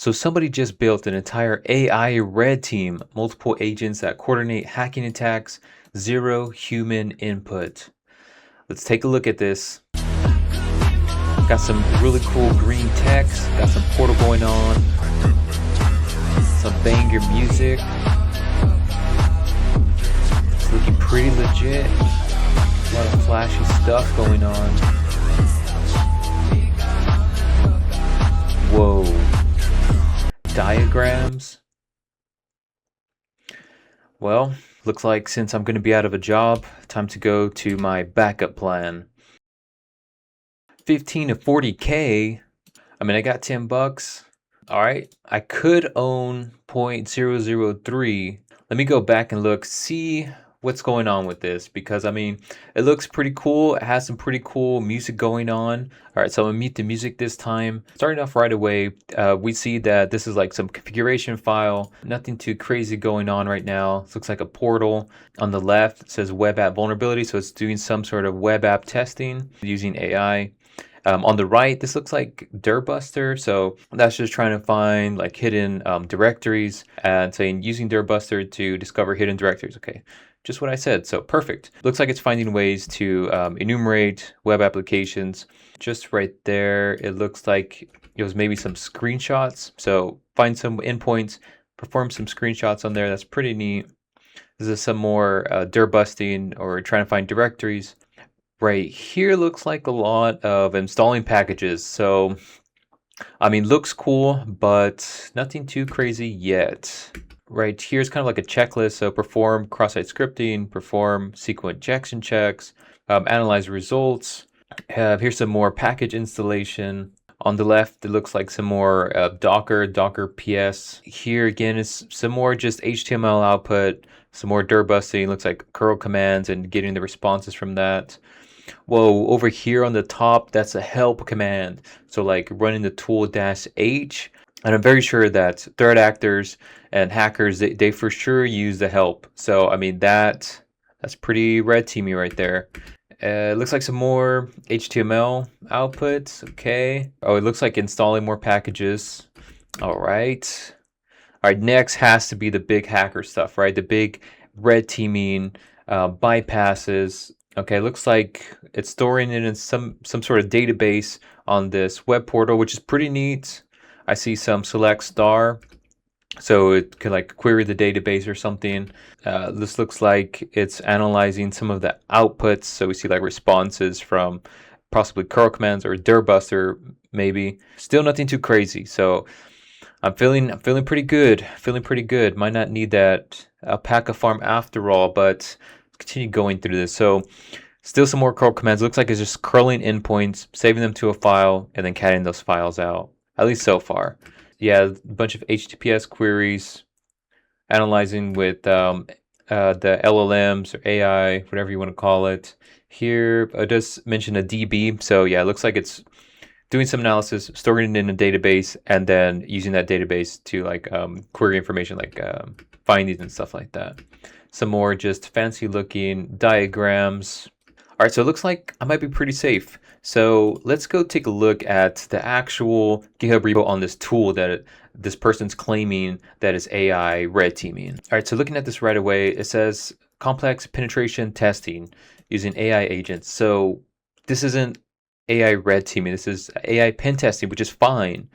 So somebody just built an entire AI red team, multiple agents that coordinate hacking attacks, zero human input. Let's take a look at this. Got some really cool green text, got some portal going on, some banger music. It's looking pretty legit. A lot of flashy stuff going on. Whoa. Diagrams. Well, looks like since I'm going to be out of a job, time to go to my backup plan. 15 to 40K. I mean, I got 10 bucks. All right, I could own 0.003. Let me go back and look, see what's going on with this, because I mean, it looks pretty cool. It has some pretty cool music going on. All right, so I'm gonna mute the music this time. Starting off right away, we see that this is like some configuration file. Nothing too crazy going on right now. This looks like a portal. On the left, it says web app vulnerability, so it's doing some sort of web app testing using AI. On the right, this looks like Dirtbuster, so that's just trying to find like hidden directories and saying using Dirtbuster to discover hidden directories. Okay, just what I said, so perfect. Looks like it's finding ways to enumerate web applications. Just right there, it looks like it was maybe some screenshots. So find some endpoints, perform some screenshots on there. That's pretty neat. This is some more Dirtbusting or trying to find directories. Right here looks like a lot of installing packages. So, I mean, looks cool, but nothing too crazy yet. Right here's kind of like a checklist. So perform cross-site scripting, perform SQL injection checks, analyze results. Here's some more package installation. On the left, it looks like some more Docker PS. Here again is some more just HTML output, some more Dirtbusting. Looks like curl commands and getting the responses from that. Whoa, over here on the top, that's a help command. So like running the tool -h. And I'm very sure that threat actors and hackers, they for sure use the help. So, I mean, that's pretty red teamy right there. Looks like some more HTML outputs. Okay. Oh, it looks like installing more packages. All right. All right, next has to be the big hacker stuff, right? The big red teaming, bypasses. Okay, looks like it's storing it in some sort of database on this web portal, which is pretty neat. I see some select star, so it could like query the database or something. This looks like it's analyzing some of the outputs. So we see like responses from possibly curl commands or Dirtbuster maybe. Still nothing too crazy. So I'm feeling pretty good. Feeling pretty good. Might not need that alpaca farm after all, but continue going through this. So still some more curl commands. Looks like it's just curling endpoints, saving them to a file, and then catting those files out. At least so far. Yeah, a bunch of HTTPS queries, analyzing with the LLMs or AI, whatever you want to call it. Here, it does mention a DB. So yeah, it looks like it's doing some analysis, storing it in a database, and then using that database to like query information like findings and stuff like that. Some more just fancy looking diagrams. All right, so it looks like I might be pretty safe. So let's go take a look at the actual GitHub repo on this tool that this person's claiming that is AI red teaming. All right, so looking at this right away, it says complex penetration testing using AI agents. So this isn't AI red teaming, this is AI pen testing, which is fine.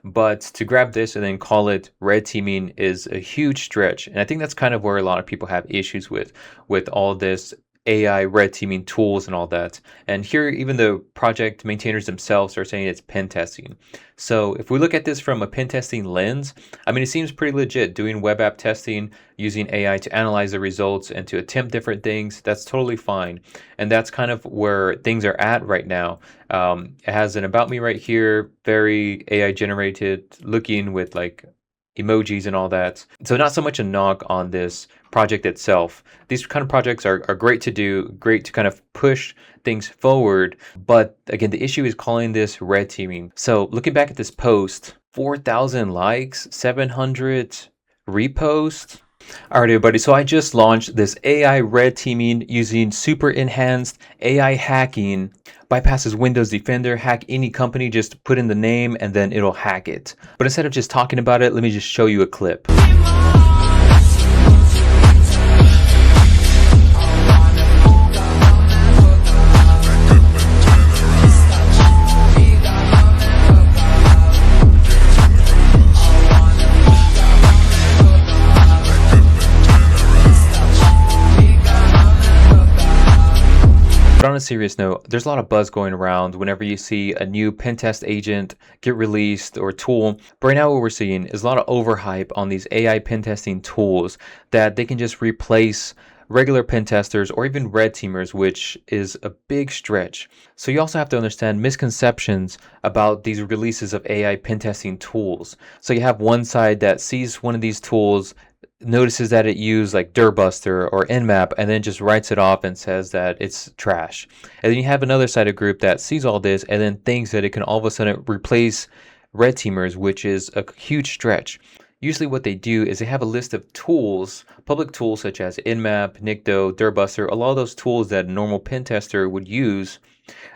But to grab this and then call it red teaming is a huge stretch. And I think that's kind of where a lot of people have issues with all this AI red teaming tools and all that. And here, even the project maintainers themselves are saying it's pen testing. So if we look at this from a pen testing lens, I mean, it seems pretty legit doing web app testing using AI to analyze the results and to attempt different things. That's totally fine. And that's kind of where things are at right now. It has an about me right here, very AI generated looking with like emojis and all that. So not so much a knock on this project itself. These kind of projects are great to do, great to kind of push things forward. But again, the issue is calling this red teaming. So looking back at this post, 4,000 likes, 700 reposts. Alright everybody, so I just launched this AI red teaming using super enhanced AI hacking. Bypasses Windows Defender, hack any company, just put in the name and then it'll hack it. But instead of just talking about it, let me just show you a clip. But on a serious note, there's a lot of buzz going around whenever you see a new pen test agent get released or tool. But right now what we're seeing is a lot of overhype on these AI pen testing tools that they can just replace regular pen testers or even red teamers, which is a big stretch. So you also have to understand misconceptions about these releases of AI pen testing tools. So you have one side that sees one of these tools, notices that it used like Dirbuster or Nmap, and then just writes it off and says that it's trash. And then you have another side of group that sees all this and then thinks that it can all of a sudden replace red teamers, which is a huge stretch. Usually what they do is they have a list of tools, public tools such as Nmap, Nikto, Dirbuster, a lot of those tools that a normal pen tester would use.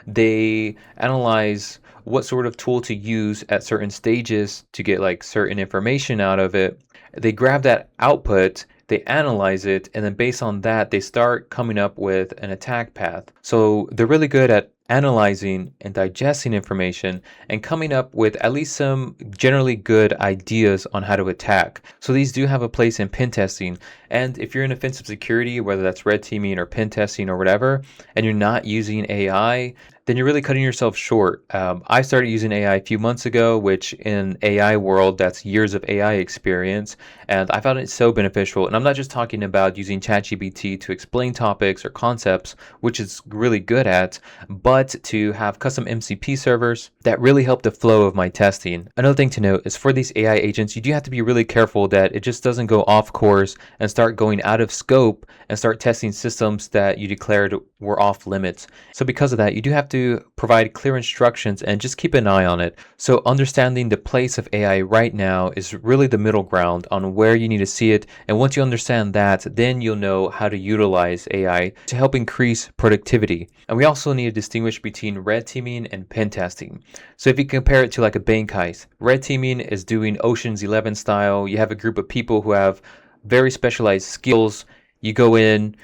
They analyze what sort of tool to use at certain stages to get like certain information out of it. They grab that output, they analyze it, and then based on that, they start coming up with an attack path. So they're really good at analyzing and digesting information and coming up with at least some generally good ideas on how to attack. So these do have a place in pen testing. And if you're in offensive security, whether that's red teaming or pen testing or whatever, and you're not using AI, then you're really cutting yourself short. I started using AI a few months ago, which in AI world, that's years of AI experience. And I found it so beneficial. And I'm not just talking about using ChatGPT to explain topics or concepts, which it's really good at, but to have custom MCP servers that really help the flow of my testing. Another thing to note is for these AI agents, you do have to be really careful that it just doesn't go off course and start going out of scope and start testing systems that you declared were off limits. So because of that, you do have to provide clear instructions and just keep an eye on it. So understanding the place of AI right now is really the middle ground on where you need to see it. And once you understand that, then you'll know how to utilize AI to help increase productivity. And we also need to distinguish between red teaming and pen testing. So if you compare it to like a bank heist, red teaming is doing Ocean's 11 style. You have a group of people who have very specialized skills. You go in,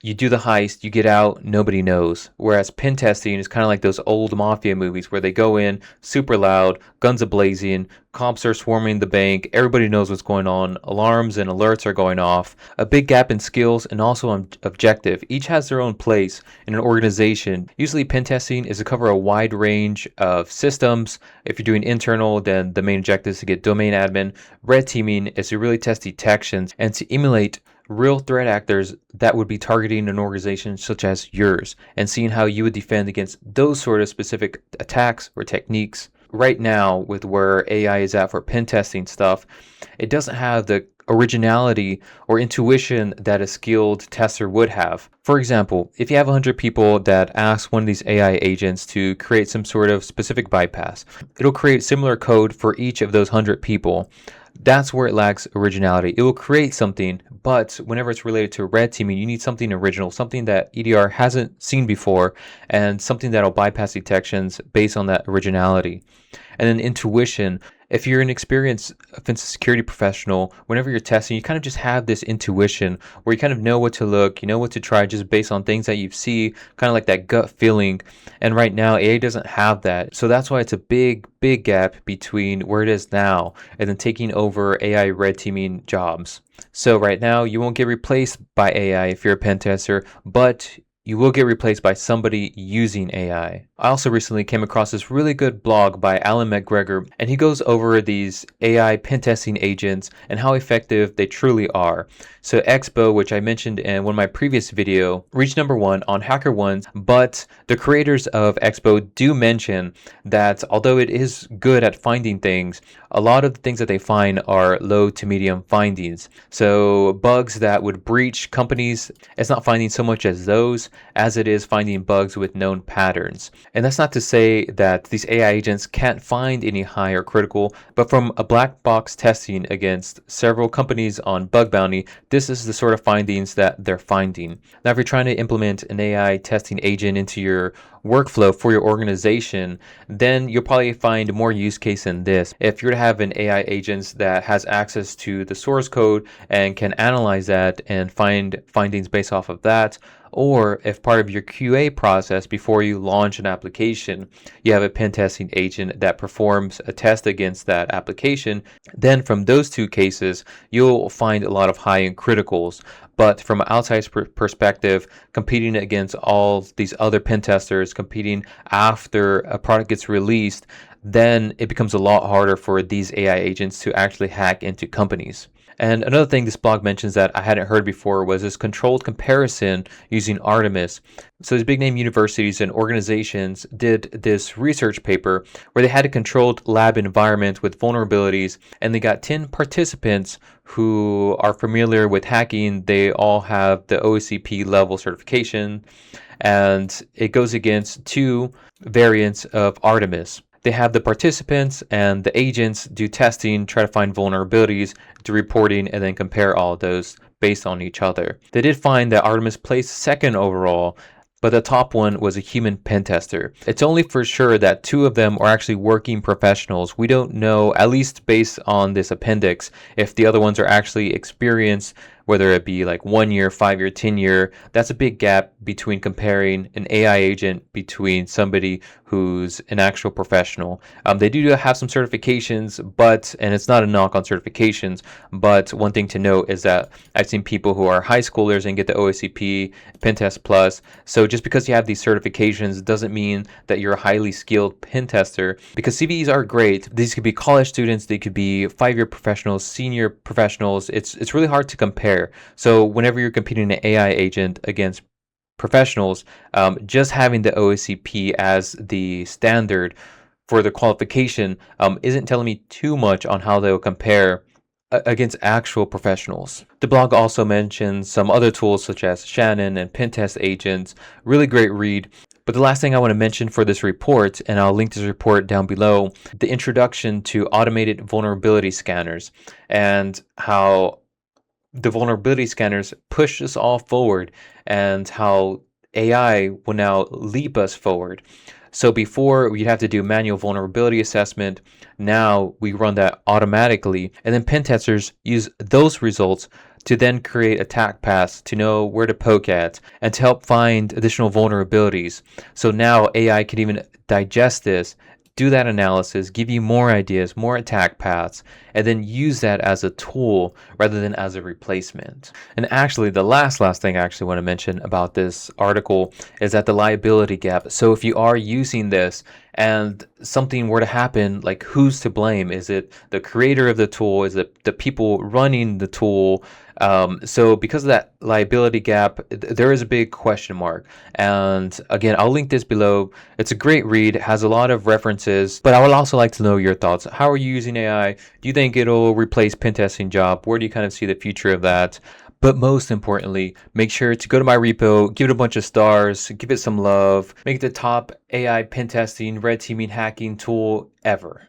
you do the heist, you get out, nobody knows. Whereas pen testing is kind of like those old mafia movies where they go in super loud, guns a-blazing, cops are swarming the bank, everybody knows what's going on, alarms and alerts are going off. A big gap in skills and also on objective. Each has their own place in an organization. Usually pen testing is to cover a wide range of systems. If you're doing internal, then the main objective is to get domain admin. Red teaming is to really test detections and to emulate real threat actors that would be targeting an organization such as yours and seeing how you would defend against those sort of specific attacks or techniques. Right now, with where AI is at for pen testing stuff, it doesn't have the originality or intuition that a skilled tester would have. For example, if you have 100 people that ask one of these AI agents to create some sort of specific bypass, it'll create similar code for each of those 100 people. That's where it lacks originality. It will create something, but whenever it's related to red teaming, you need something original, something that EDR hasn't seen before, and something that'll bypass detections based on that originality. And then intuition. If you're an experienced offensive security professional, whenever you're testing, you kind of just have this intuition where you kind of know what to look, you know what to try just based on things that you see, kind of like that gut feeling. And right now, AI doesn't have that. So that's why it's a big gap between where it is now and then taking over AI red teaming jobs. So right now, you won't get replaced by AI if you're a pen tester, but you will get replaced by somebody using AI. I also recently came across this really good blog by Alan McGregor, and he goes over these AI pen testing agents and how effective they truly are. So XBOW, which I mentioned in one of my previous video, reached #1 on HackerOne's, but the creators of XBOW do mention that although it is good at finding things, a lot of the things that they find are low to medium findings. So bugs that would breach companies, it's not finding so much as those. as it is finding bugs with known patterns. And that's not to say that these AI agents can't find any high or critical, but from a black box testing against several companies on bug bounty, this is the sort of findings that they're finding. Now, if you're trying to implement an AI testing agent into your workflow for your organization, then you'll probably find more use case in this. If you're to have an AI agent that has access to the source code and can analyze that and find findings based off of that, or if part of your QA process before you launch an application, you have a pen testing agent that performs a test against that application, then from those two cases, you'll find a lot of high and criticals. But from an outside perspective, competing against all these other pen testers, competing after a product gets released, then it becomes a lot harder for these AI agents to actually hack into companies. And another thing this blog mentions that I hadn't heard before was this controlled comparison using Artemis. So these big name universities and organizations did this research paper where they had a controlled lab environment with vulnerabilities, and they got 10 participants who are familiar with hacking. They all have the OSCP level certification, and it goes against two variants of Artemis. They have the participants and the agents do testing, try to find vulnerabilities, do reporting, and then compare all of those based on each other. They did find that Artemis placed second overall, but the top one was a human pen tester. It's only for sure that two of them are actually working professionals. We don't know, at least based on this appendix, if the other ones are actually experienced, whether it be like 1 year, 5 year, 10 year. That's a big gap between comparing an AI agent between somebody who's an actual professional. They do have some certifications, and it's not a knock on certifications, but one thing to note is that I've seen people who are high schoolers and get the OSCP, Pentest Plus. So just because you have these certifications doesn't mean that you're a highly skilled pen tester, because CVEs are great. These could be college students, they could be 5-year professionals, senior professionals. It's really hard to compare. So whenever you're competing an AI agent against professionals, just having the OSCP as the standard for the qualification isn't telling me too much on how they'll compare against actual professionals. The blog also mentions some other tools such as Shannon and Pentest agents. Really great read. But the last thing I want to mention for this report, and I'll link this report down below, the introduction to automated vulnerability scanners and how the vulnerability scanners push us all forward and how AI will now leap us forward. So before we'd have to do manual vulnerability assessment, now we run that automatically, and then pen testers use those results to then create attack paths to know where to poke at and to help find additional vulnerabilities. So now AI can even digest this, do that analysis, give you more ideas, more attack paths, and then use that as a tool rather than as a replacement. And actually, the last thing I actually want to mention about this article is that the liability gap. So if you are using this and something were to happen, like who's to blame? Is it the creator of the tool? Is it the people running the tool? So because of that liability gap, there is a big question mark. And again, I'll link this below. It's a great read, has a lot of references, but I would also like to know your thoughts. How are you using AI? Do you think it'll replace pen testing job? Where do you kind of see the future of that? But most importantly, make sure to go to my repo, give it a bunch of stars, give it some love, make it the top AI pen testing, red teaming, hacking tool ever.